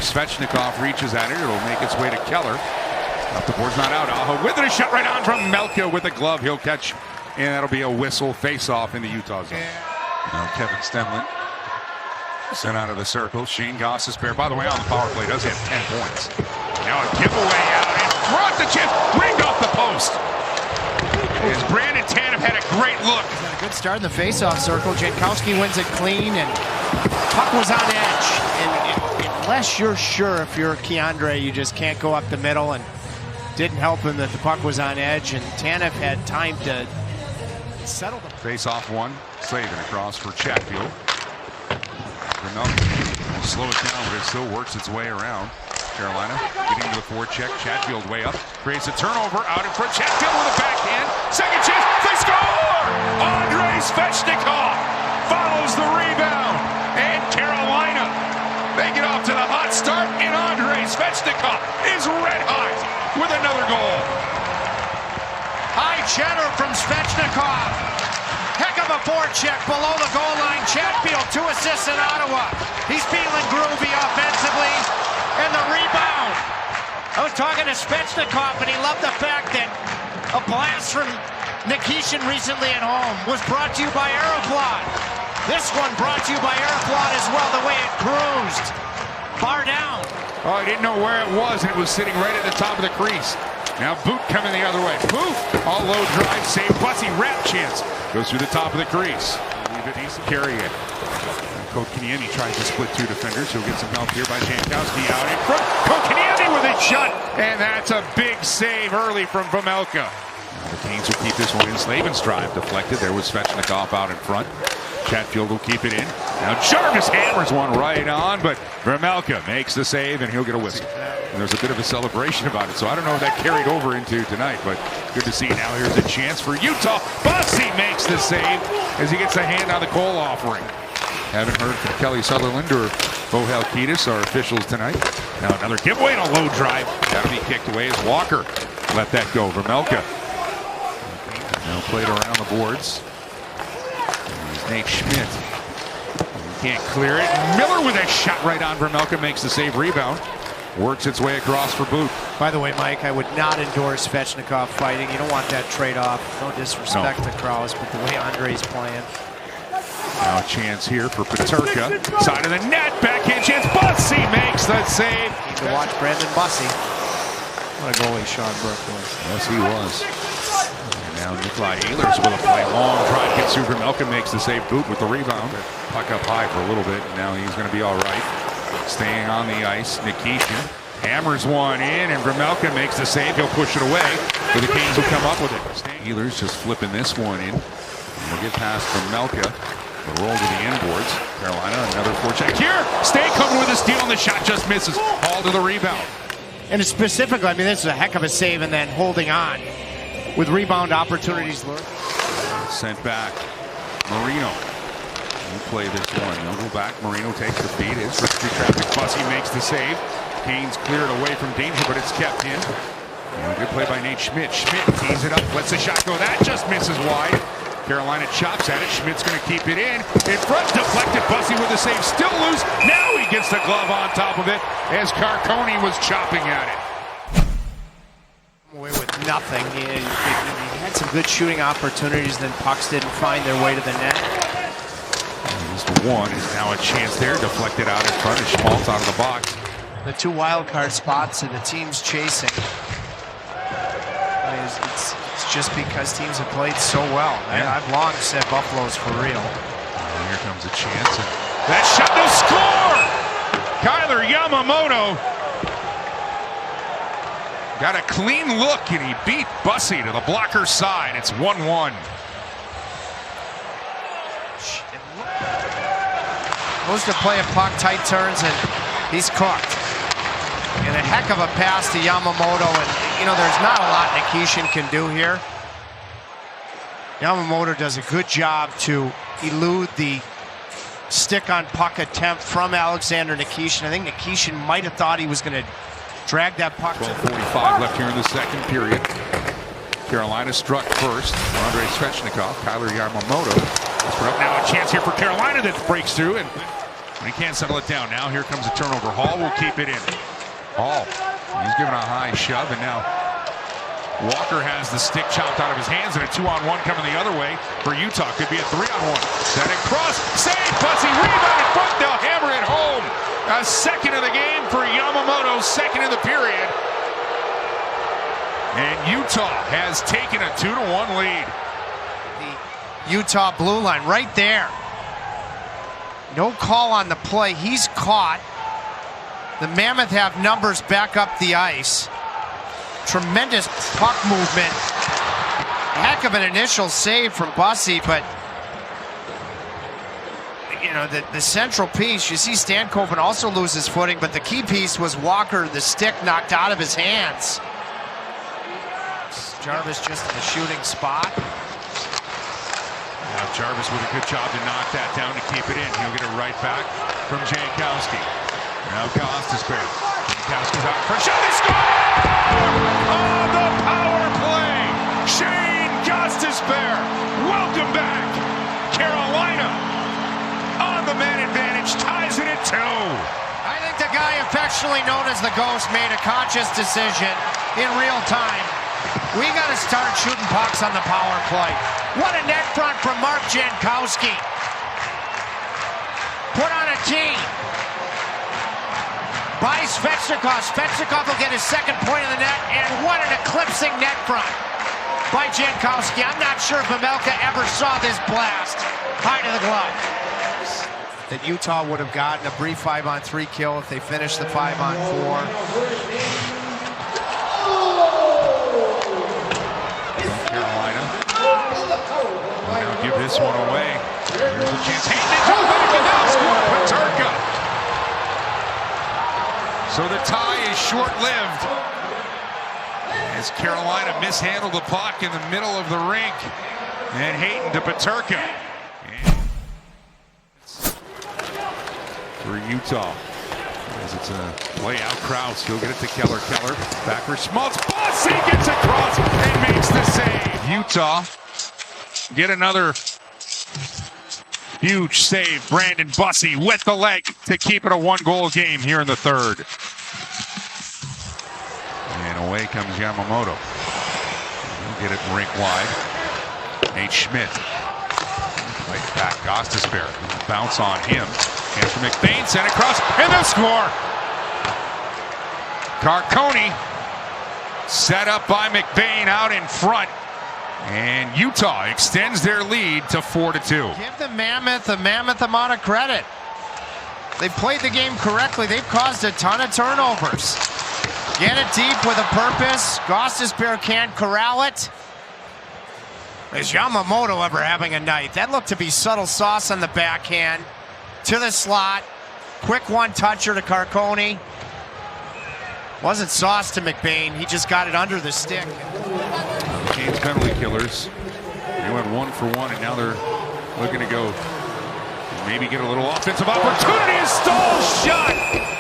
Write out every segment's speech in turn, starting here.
Svechnikov reaches at it. It'll make its way to Keller. Up the board's not out. Aho with it. A shot right on from Melka with a glove. He'll catch, and that'll be a whistle face-off in the Utah zone. Now Kevin Stenlund sent out of the circle. Shane Goss's pair, by the way, on the power play does have 10 points. Now a giveaway out in front. The chance ringed off the post. As Brandon Tanev had a great look. He's had a good start in the face-off circle. Jankowski wins it clean, and puck was on edge. And unless you're sure, if you're K'Andre, you just can't go up the middle. And didn't help him that the puck was on edge, and Tanev had time to settle the face-off one. Slavin across for Chatfield. Will slow it down, but it still works its way around. Carolina getting to the forecheck. Chatfield way up. Creates a turnover out in front. Chatfield with a backhand. Second chance. They score! Andrei Svechnikov follows the rebound. And Carolina, they get off to the hot start. And Andrei Svechnikov is red hot with another goal. High cheddar from Svechnikov. Heck of a forecheck below the goal line. Chatfield, 2 assists in Ottawa. He's feeling groovy offensively. And the rebound. I was talking to Svechnikov, and he loved the fact that a blast from Nikishin recently at home was brought to you by Aeroflot. This one brought to you by Aeroflot as well, the way it cruised. Far down. Oh, I didn't know where it was, and it was sitting right at the top of the crease. Now Boot coming the other way. Boot, all low drive, save, Bussy, wrap chance. Goes through the top of the crease. Leave it easy, carry it. Kotkaniemi tries to split 2 defenders. He'll get some help here by Jankowski out in front. Kotkaniemi with a shot, and that's a big save early from Vejmelka. The Canes will keep this one in. Slavin's drive deflected. There was Svechnikov out in front. Chatfield will keep it in. Now Jarvis hammers one right on, but Vejmelka makes the save, and he'll get a whistle. And there's a bit of a celebration about it, so I don't know if that carried over into tonight, but good to see. Now here's a chance for Utah. Bussy makes the save as he gets a hand on the goal offering. Haven't heard from Kelly Sutherland or Bohel Kiedis, our officials tonight. Now another giveaway and a low drive. That'll be kicked away as Walker let that go. Vejmelka now played around the boards. Here's Nate Schmidt. He can't clear it. Miller with a shot right on. Vejmelka makes the save, rebound. Works its way across for Boot. By the way, Mike, I would not endorse Svechnikov fighting. You don't want that trade-off. No disrespect to Krause, but the way Andrei's playing. Now a chance here for Peterka. Side of the net, backhand chance. Bussy makes the save. Need to watch Brandon Bussy. What a goalie Sean Burke was. Yes, he was. And now Nikolai Ehlers with a play. Long drive gets through. Vejmelka makes the save. Boot with the rebound. Puck up high for a little bit, and now he's going to be all right. Staying on the ice, Nikishin hammers one in, and Vejmelka makes the save. He'll push it away, but the Canes will come up with it. Ehlers just flipping this one in. And we'll get past Vejmelka. The roll to the inboards. Carolina, another forecheck here. Stay coming with a steal, and the shot just misses. Hall to the rebound. And specifically, I mean, this is a heck of a save, and then holding on with rebound opportunities. Sent back. Marino. We'll play this one. He'll go back. Marino takes the feed. It's for street traffic. Bussy makes the save. Canes clear it away from danger, but it's kept in. And a good play by Nate Schmidt. Schmidt tees it up. Lets the shot go. That just misses wide. Carolina chops at it. Schmidt's going to keep it in. In front, deflected. Bussy with the save. Still loose. Now he gets the glove on top of it as Carconi was chopping at it. Away with nothing. He had some good shooting opportunities, then pucks didn't find their way to the net. This one is now a chance there. Deflected out in front as Schmaltz out of the box. The 2 wild card spots and the team's chasing. It's just because teams have played so well. Yeah. I've long said Buffalo's for real. And here comes a chance. And that shot to score! Kyler Yamamoto got a clean look, and he beat Bussy to the blocker's side. It's 1-1. Goes to play a puck, tight turns, and he's cooked. And a heck of a pass to Yamamoto, and you know, there's not a lot Nikishin can do here. Yamamoto does a good job to elude the stick on puck attempt from Alexander Nikishin. I think Nikishin might have thought he was going to drag that puck. 12:45 left here in the second period. Carolina struck first. Andrei Svechnikov, Kyler Yamamoto. Now a chance here for Carolina that breaks through, and But he can't settle it down. Now here comes a turnover. Hall will keep it in. Hall, he's giving a high shove, and now Walker has the stick chopped out of his hands, and a 2-on-1 coming the other way for Utah. Could be a 3-on-1. Then it cross, save, Bussey, rebound in front, they'll hammer it home. A second of the game for Yamamoto, second of the period. And Utah has taken a 2-1 lead. The Utah blue line right there. No call on the play. He's caught. The Mammoth have numbers back up the ice. Tremendous puck movement. Heck of an initial save from Bussey, but you know, the central piece, you see Stankoven also loses footing, but the key piece was Walker, the stick knocked out of his hands. Jarvis just in the shooting spot. Now Jarvis with a good job to knock that down to keep it in. He'll get it right back from Jankowski. Now Gostisbehere. Jankowski's out for a shot. They score! On the power play, Shane Gostisbehere. Welcome back. Carolina on the man advantage, ties it at 2. I think the guy affectionately known as the Ghost made a conscious decision in real time. We got to start shooting pucks on the power play. What a net front from Mark Jankowski. Put on a tee by Svechnikov. Svechnikov will get his second point of the net, and what an eclipsing net front by Jankowski. I'm not sure if Vejmelka ever saw this blast. High to the glove. That Utah would have gotten a brief 5-on-3 kill if they finished the 5-on-4. Carolina will now give this one away. Here's a chance. Hayden into the back and now score Peterka. So the tie is short-lived as Carolina mishandled the puck in the middle of the rink. And Hayden to Peterka. For Utah. As it's a play out, Krause. He'll get it to Keller. Keller back for Schmaltz. Bussey gets across and makes the save. Utah get another huge save. Brandon Bussey with the leg to keep it a 1-goal game here in the third. And away comes Yamamoto. He'll get it rink wide. Nate Schmidt. Right back, Gostisbehere. Bounce on him. And for McBain, sent across, and they'll score. Carcone set up by McBain out in front. And Utah extends their lead to 4-2. Give the Mammoth a mammoth amount of credit. They've played the game correctly. They've caused a ton of turnovers. Get it deep with a purpose. Gostisbehere can't corral it. Is Yamamoto ever having a night? That looked to be subtle sauce on the backhand. To the slot. Quick one-toucher to Carcone. Wasn't sauce to McBain. He just got it under the stick. The game's penalty killers. They went 1 for 1, and now they're looking to go maybe get a little offensive opportunity. A stall shot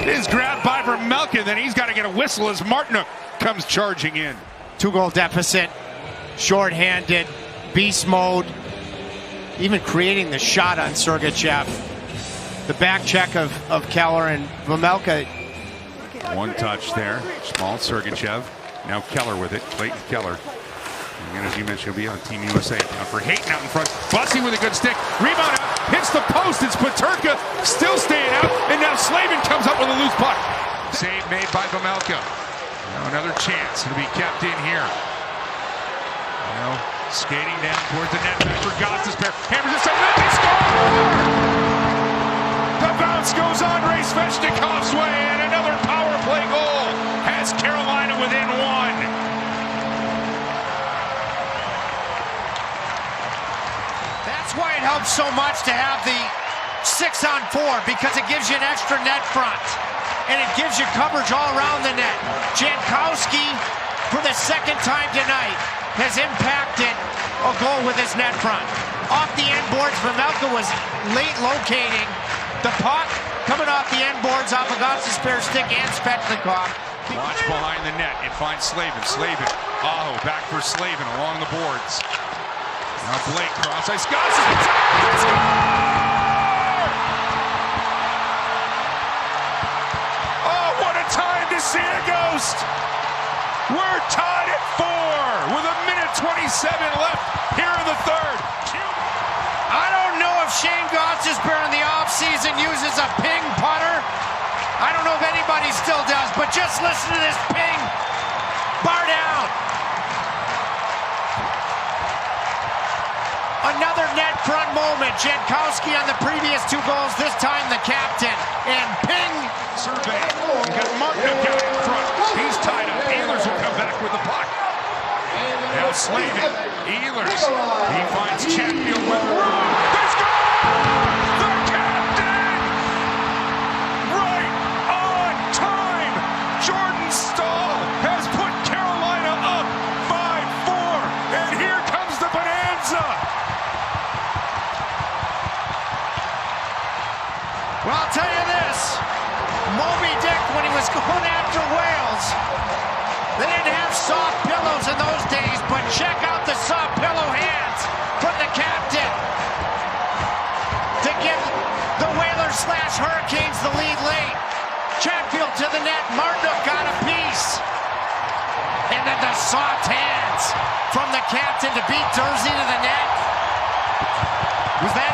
is grabbed by Vejmelka. Then he's got to get a whistle as Martinook comes charging in. 2-goal deficit. Short-handed. Beast mode. Even creating the shot on Sergachev. The back check of Keller and Vejmelka. One touch there. Schmaltz, Sergachev. Now Keller with it. Clayton Keller. And as you mentioned, he'll be on Team USA. Now for Hayton out in front. Bussey with a good stick. Rebound out. Hits the post. It's Peterka still staying out. And now Slavin comes up with a loose puck. Save made by Vejmelka. Now another chance to be kept in here. Now skating down towards the net back for Gostisbehere. Hammers it. They score! The bounce goes Andrei Svechnikov's way, and another power play goal has Carolina within 1. That's why it helps so much to have the 6-on-4, because it gives you an extra net front. And it gives you coverage all around the net. Jankowski, for the second time tonight, has impacted a goal with his net front. Off the end boards, Vejmelka was late locating the puck, coming off the end boards off of Gostisbehere's stick and Svechnikov. Watch behind the net. It finds Slavin. Slavin. Aho back for Slavin along the boards. Now Blake cross ice. Gostisbehere. see a ghost. We're tied at 4 with 1:27 left here in the third. I don't know if Shane Gostisbehere in the offseason uses a ping putter. I don't know if anybody still does, but just listen to this ping. Bar down. Another net front moment. Jankowski on the previous 2 goals, this time the captain. And ping. Survey. You got Markman down in front. He's tied up. Ehlers will come back with the puck. Now Slavin. Ehlers. He finds Chatfield with room. There's goal! The captain! Right on time. Jordan Staal has put Carolina up 5-4. And here comes the bonanza. Well, I'll tell you this. Moby Dick, when he was going after Wales, they didn't have soft pillows in those days, but check out the soft pillow hands from the captain to give the Whalers/Hurricanes the lead late. Chatfield to the net. Martinook got a piece. And then the soft hands from the captain to beat Durzi to the net. Was that